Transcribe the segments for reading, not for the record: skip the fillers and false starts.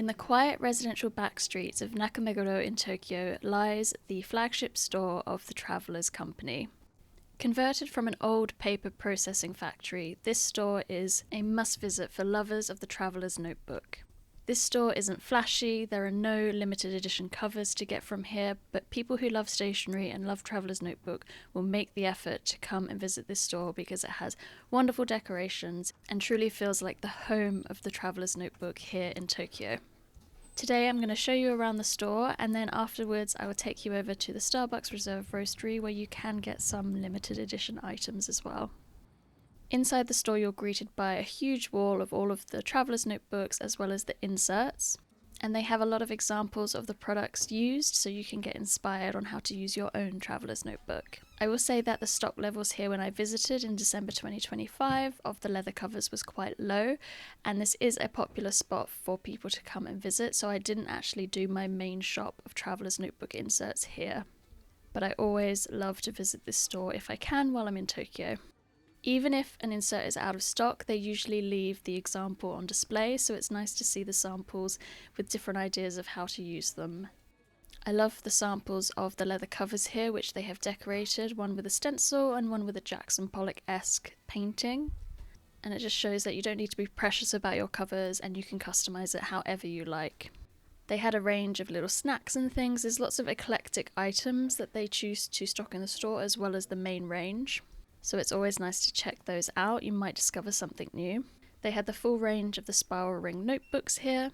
In the quiet residential back streets of Nakameguro in Tokyo lies the flagship store of the Travelers Company. Converted from an old paper processing factory, this store is a must-visit for lovers of the Traveller's Notebook. This store isn't flashy, there are no limited edition covers to get from here, but people who love stationery and love Traveller's Notebook will make the effort to come and visit this store because it has wonderful decorations and truly feels like the home of the Traveller's Notebook here in Tokyo. Today I'm going to show you around the store, and then afterwards I will take you over to the Starbucks Reserve Roastery where you can get some limited edition items as well. Inside the store you're greeted by a huge wall of all of the Traveller's Notebooks as well as the inserts, and they have a lot of examples of the products used so you can get inspired on how to use your own Traveller's Notebook. I will say that the stock levels here when I visited in December 2025 of the leather covers was quite low, and this is a popular spot for people to come and visit, so I didn't actually do my main shop of Traveller's Notebook inserts here. But I always love to visit this store if I can while I'm in Tokyo. Even if an insert is out of stock, they usually leave the example on display, so it's nice to see the samples with different ideas of how to use them. I love the samples of the leather covers here, which they have decorated, one with a stencil and one with a Jackson Pollock-esque painting. And it just shows that you don't need to be precious about your covers and you can customize it however you like. They had a range of little snacks and things. There's lots of eclectic items that they choose to stock in the store as well as the main range. So it's always nice to check those out, you might discover something new. They had the full range of the spiral ring notebooks here,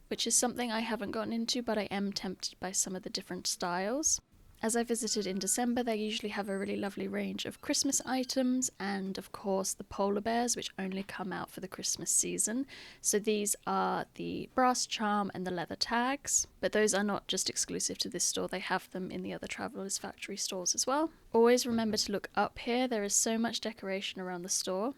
which is something I haven't gotten into, but I am tempted by some of the different styles. As I visited in December, they usually have a really lovely range of Christmas items and of course the polar bears, which only come out for the Christmas season. So these are the brass charm and the leather tags, but those are not just exclusive to this store, they have them in the other Travelers Factory stores as well. Always remember to look up here, there is so much decoration around the store.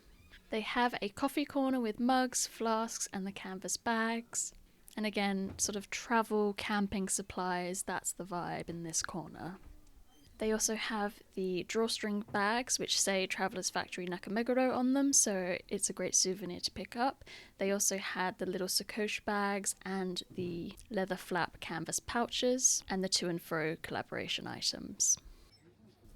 They have a coffee corner with mugs, flasks and the canvas bags. And again, sort of travel, camping supplies, that's the vibe in this corner. They also have the drawstring bags, which say Travelers Factory Nakameguro on them, so it's a great souvenir to pick up. They also had the little sacoche bags and the leather flap canvas pouches, and the to and fro collaboration items.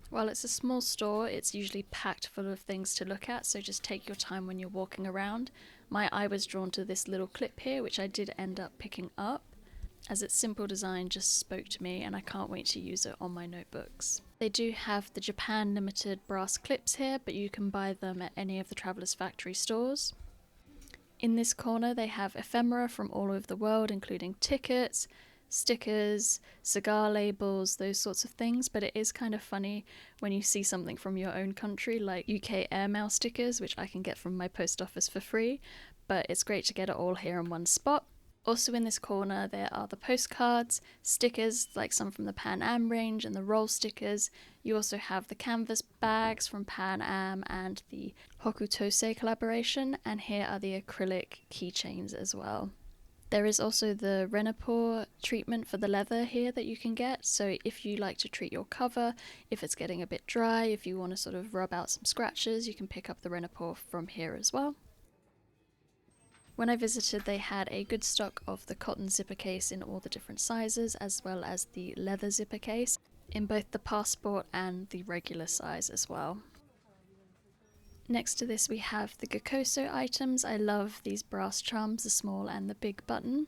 While it's a small store, it's usually packed full of things to look at, so just take your time when you're walking around. My eye was drawn to this little clip here, which I did end up picking up, as its simple design just spoke to me and I can't wait to use it on my notebooks. They do have the Japan limited brass clips here, but you can buy them at any of the Travelers Factory stores. In this corner they have ephemera from all over the world, including tickets, stickers, cigar labels, those sorts of things, but it is kind of funny when you see something from your own country like UK airmail stickers, which I can get from my post office for free, but it's great to get it all here in one spot. Also in this corner there are the postcards, stickers like some from the Pan Am range and the roll stickers. You also have the canvas bags from Pan Am and the Hokutose collaboration, and here are the acrylic keychains as well. There is also the Renapur treatment for the leather here that you can get, so if you like to treat your cover, if it's getting a bit dry, if you want to sort of rub out some scratches, you can pick up the Renapur from here as well. When I visited they had a good stock of the cotton zipper case in all the different sizes, as well as the leather zipper case in both the passport and the regular size as well. Next to this we have the Gakoso items. I love these brass charms, the small and the big button.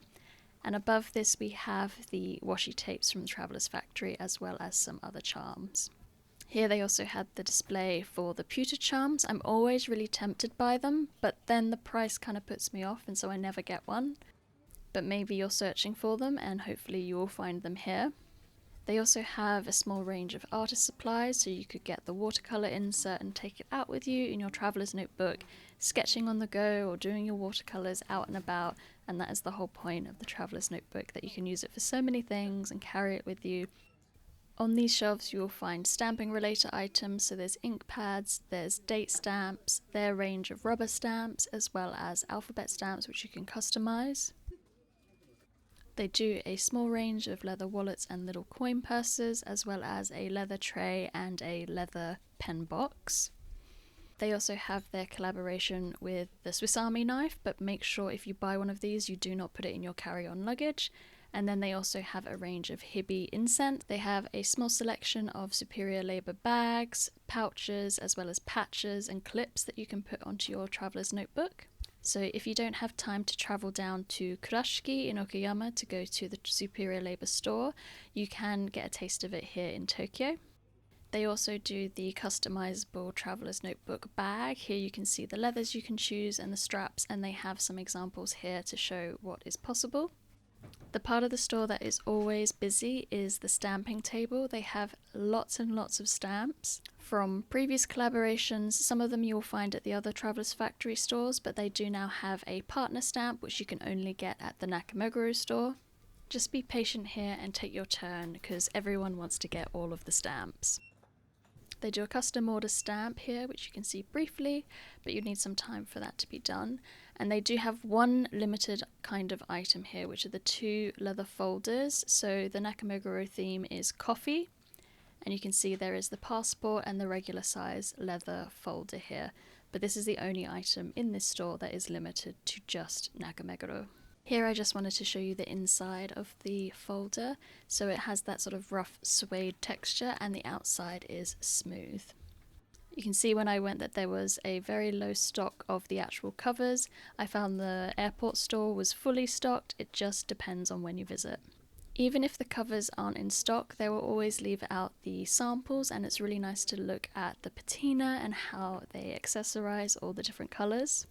And above this we have the washi tapes from the Travelers Factory as well as some other charms. Here they also had the display for the pewter charms. I'm always really tempted by them, but then the price kind of puts me off and so I never get one. But maybe you're searching for them and hopefully you will find them here. They also have a small range of artist supplies, so you could get the watercolour insert and take it out with you in your traveller's notebook, sketching on the go or doing your watercolours out and about, and that is the whole point of the traveller's notebook, that you can use it for so many things and carry it with you. On these shelves you will find stamping related items, so there's ink pads, there's date stamps, their range of rubber stamps, as well as alphabet stamps which you can customise. They do a small range of leather wallets and little coin purses, as well as a leather tray and a leather pen box. They also have their collaboration with the Swiss Army knife, but make sure if you buy one of these you do not put it in your carry-on luggage. And then they also have a range of Hibi incense. They have a small selection of superior labour bags, pouches, as well as patches and clips that you can put onto your traveller's notebook. So if you don't have time to travel down to Kurashiki in Okayama to go to the superior labour store, you can get a taste of it here in Tokyo. They also do the customizable traveller's notebook bag. Here you can see the leathers you can choose and the straps, and they have some examples here to show what is possible. The part of the store that is always busy is the stamping table. They have lots and lots of stamps from previous collaborations. Some of them you will find at the other Traveller's Factory stores, but they do now have a partner stamp which you can only get at the Nakameguro store. Just be patient here and take your turn because everyone wants to get all of the stamps. They do a custom order stamp here, which you can see briefly, but you need some time for that to be done. And they do have one limited kind of item here, which are the 2 leather folders. So the Nakameguro theme is coffee, and you can see there is the passport and the regular size leather folder here. But this is the only item in this store that is limited to just Nakameguro. Here I just wanted to show you the inside of the folder. So it has that sort of rough suede texture and the outside is smooth. You can see when I went that there was a very low stock of the actual covers. I found the airport store was fully stocked. It just depends on when you visit. Even if the covers aren't in stock, they will always leave out the samples, and it's really nice to look at the patina and how they accessorize all the different colors.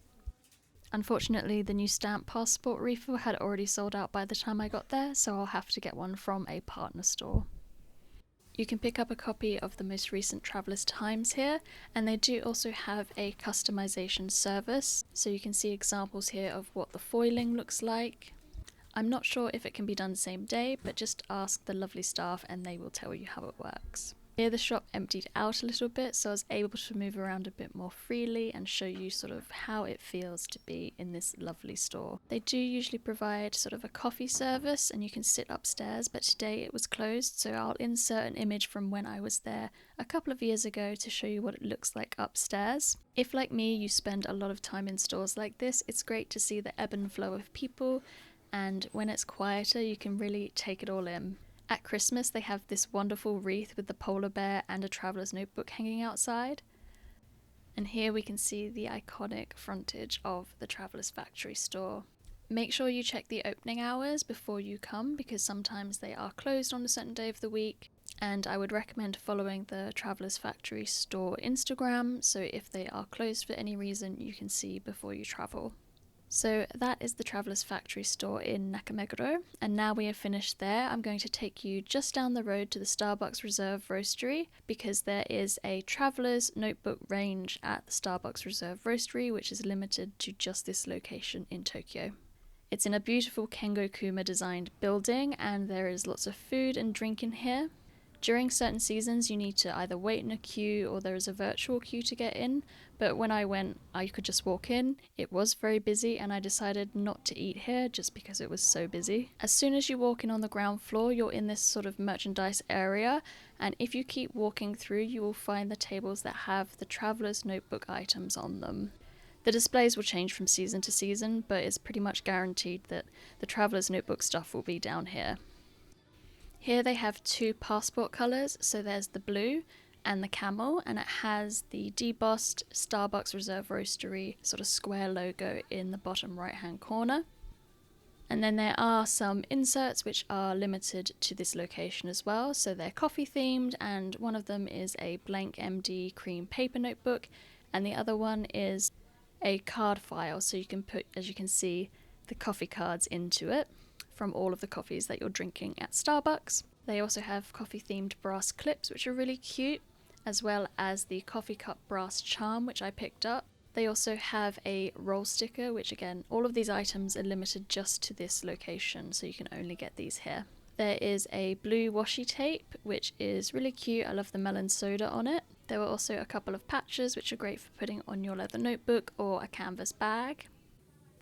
Unfortunately, the new stamp passport refill had already sold out by the time I got there, so I'll have to get one from a partner store. You can pick up a copy of the most recent Traveller's Times here, and they do also have a customization service, so you can see examples here of what the foiling looks like. I'm not sure if it can be done same day, but just ask the lovely staff and they will tell you how it works. Here the shop emptied out a little bit, so I was able to move around a bit more freely and show you sort of how it feels to be in this lovely store. They do usually provide sort of a coffee service and you can sit upstairs, but today it was closed, so I'll insert an image from when I was there a couple of years ago to show you what it looks like upstairs. If like me you spend a lot of time in stores like this, it's great to see the ebb and flow of people, and when it's quieter you can really take it all in. At Christmas they have this wonderful wreath with the polar bear and a traveller's notebook hanging outside. And here we can see the iconic frontage of the Traveller's Factory store. Make sure you check the opening hours before you come because sometimes they are closed on a certain day of the week. And I would recommend following the Traveller's Factory store Instagram, so if they are closed for any reason you can see before you travel. So that is the Traveller's Factory store in Nakameguro, and now we have finished there, I'm going to take you just down the road to the Starbucks Reserve Roastery because there is a Traveller's Notebook range at the Starbucks Reserve Roastery which is limited to just this location in Tokyo. It's in a beautiful Kengokuma designed building and there is lots of food and drink in here. During certain seasons you need to either wait in a queue or there is a virtual queue to get in, but when I went I could just walk in. It was very busy and I decided not to eat here just because it was so busy. As soon as you walk in on the ground floor you're in this sort of merchandise area, and if you keep walking through you will find the tables that have the Traveller's Notebook items on them. The displays will change from season to season, but it's pretty much guaranteed that the Traveller's Notebook stuff will be down here. Here they have 2 passport colours, so there's the blue and the camel, and it has the debossed Starbucks Reserve Roastery sort of square logo in the bottom right hand corner. And then there are some inserts which are limited to this location as well, so they're coffee themed, and one of them is a blank MD cream paper notebook and the other one is a card file, so you can put, as you can see, the coffee cards into it from all of the coffees that you're drinking at Starbucks. They also have coffee themed brass clips which are really cute, as well as the coffee cup brass charm which I picked up. They also have a roll sticker, which again, all of these items are limited just to this location, so you can only get these here. There is a blue washi tape which is really cute. I love the melon soda on it. There were also a couple of patches which are great for putting on your leather notebook or a canvas bag.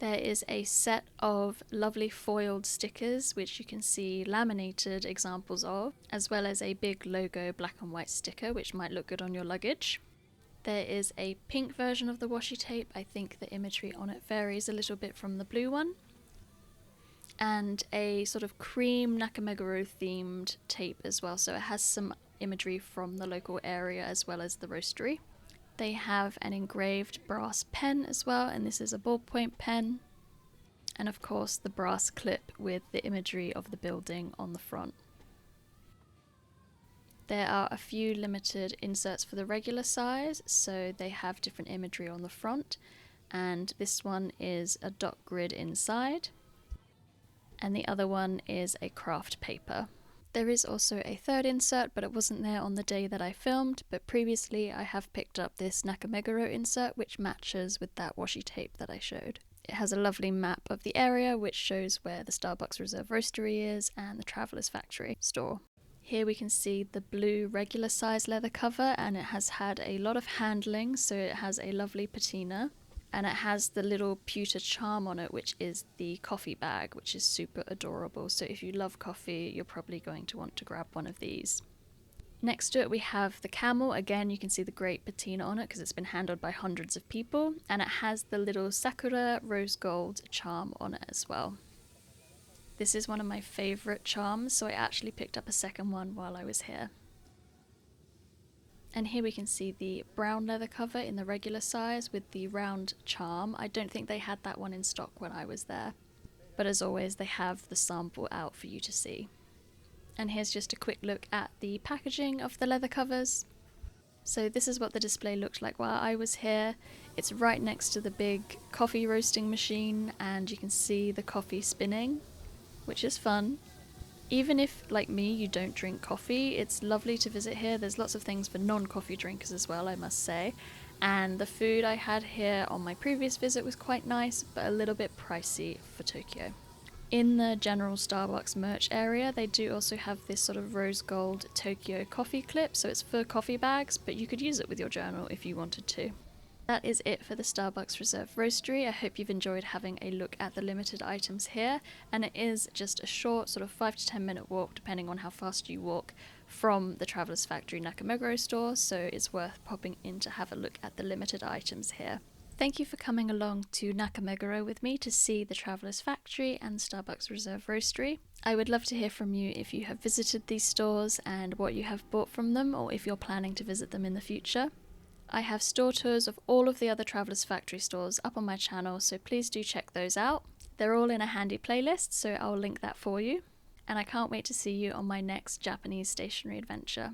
There is a set of lovely foiled stickers which you can see laminated examples of, as well as a big logo black and white sticker which might look good on your luggage. There is a pink version of the washi tape. I think the imagery on it varies a little bit from the blue one. And a sort of cream Nakameguro themed tape as well, so it has some imagery from the local area as well as the roastery. They have an engraved brass pen as well, and this is a ballpoint pen. And of course the brass clip with the imagery of the building on the front. There are a few limited inserts for the regular size, so they have different imagery on the front, and this one is a dot grid inside, and the other one is a craft paper. There is also a third insert, but it wasn't there on the day that I filmed, but previously I have picked up this Nakameguro insert which matches with that washi tape that I showed. It has a lovely map of the area which shows where the Starbucks Reserve Roastery is and the Traveller's Factory store. Here we can see the blue regular size leather cover, and it has had a lot of handling, so it has a lovely patina, and it has the little pewter charm on it, which is the coffee bag, which is super adorable. So if you love coffee, you're probably going to want to grab one of these. Next to it we have the camel. Again, you can see the great patina on it because it's been handled by hundreds of people, and it has the little sakura rose gold charm on it as well. This is one of my favourite charms, so I actually picked up a second one while I was here. And here we can see the brown leather cover in the regular size with the round charm. I don't think they had that one in stock when I was there, but as always they have the sample out for you to see. And here's just a quick look at the packaging of the leather covers. So this is what the display looked like while I was here. It's right next to the big coffee roasting machine, and you can see the coffee spinning, which is fun. Even if, like me, you don't drink coffee, it's lovely to visit here. There's lots of things for non-coffee drinkers as well, I must say. And the food I had here on my previous visit was quite nice, but a little bit pricey for Tokyo. In the general Starbucks merch area, they do also have this sort of rose gold Tokyo coffee clip, so it's for coffee bags, but you could use it with your journal if you wanted to. That is it for the Starbucks Reserve Roastery. I hope you've enjoyed having a look at the limited items here, and it is just a short sort of 5 to 10 minute walk depending on how fast you walk from the Traveller's Factory Nakameguro store, so it's worth popping in to have a look at the limited items here. Thank you for coming along to Nakameguro with me to see the Traveller's Factory and Starbucks Reserve Roastery. I would love to hear from you if you have visited these stores and what you have bought from them, or if you're planning to visit them in the future. I have store tours of all of the other Traveller's Factory stores up on my channel, so please do check those out. They're all in a handy playlist, so I'll link that for you. And I can't wait to see you on my next Japanese stationery adventure.